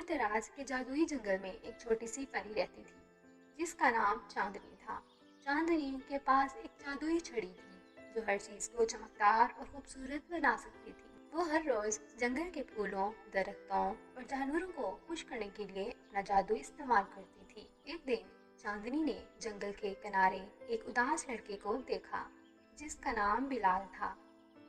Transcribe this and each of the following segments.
दराज के जादुई जंगल में एक छोटी सी परी रहती थी जिसका नाम चांदनी था। चांदनी के पास एक जादुई छड़ी थी जो हर चीज को चमकदार और खूबसूरत बना सकती थी। वो हर रोज जंगल के फूलों, दरख्तों और जानवरों को खुश करने के लिए अपना जादू इस्तेमाल करती थी। एक दिन चांदनी ने जंगल के किनारे एक उदास लड़के को देखा जिसका नाम बिलाल था।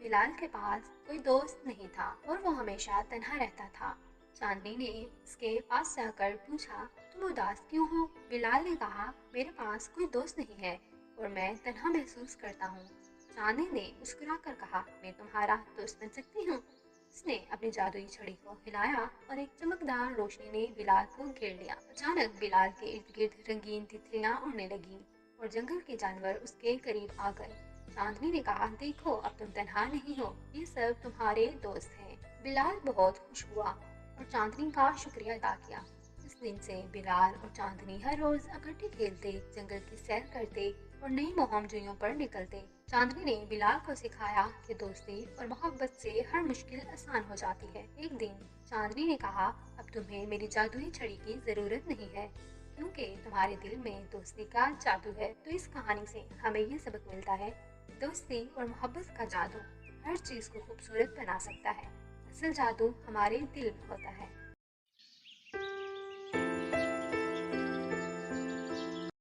बिलाल के पास कोई दोस्त नहीं था और वो हमेशा तन्हा रहता था। चांदनी ने उसके पास जाकर पूछा, तुम उदास क्यों हो? बिलाल ने कहा, मेरे पास कोई दोस्त नहीं है और मैं तन्हा महसूस करता हूँ। चांदनी ने मुस्कुराकर कहा, मैं तुम्हारा दोस्त बन सकती हूँ। उसने अपनी जादुई छड़ी को हिलाया और एक चमकदार रोशनी ने बिलाल को घेर लिया। अचानक बिलाल के इर्द गिर्द रंगीन तितलियां उड़ने लगीं और जंगल के जानवर उसके करीब आ गए। चांदनी ने कहा, देखो अब तुम तन्हा नहीं हो, ये सब तुम्हारे दोस्त हैं। बिलाल बहुत खुश हुआ और चांदनी का शुक्रिया अदा किया। इस दिन से बिलाल और चांदनी हर रोज इकट्ठे खेलते, जंगल की सैर करते और नई मुहिम पर निकलते। चांदनी ने बिलाल को सिखाया कि दोस्ती और मोहब्बत से हर मुश्किल आसान हो जाती है। एक दिन चांदनी ने कहा, अब तुम्हें मेरी जादुई छड़ी की जरूरत नहीं है क्योंकि तुम्हारे दिल में दोस्ती का जादू है। तो इस कहानी से हमें ये सबक मिलता है, दोस्ती और मोहब्बत का जादू हर चीज को खूबसूरत बना सकता है। असल जादू हमारे दिल में होता है।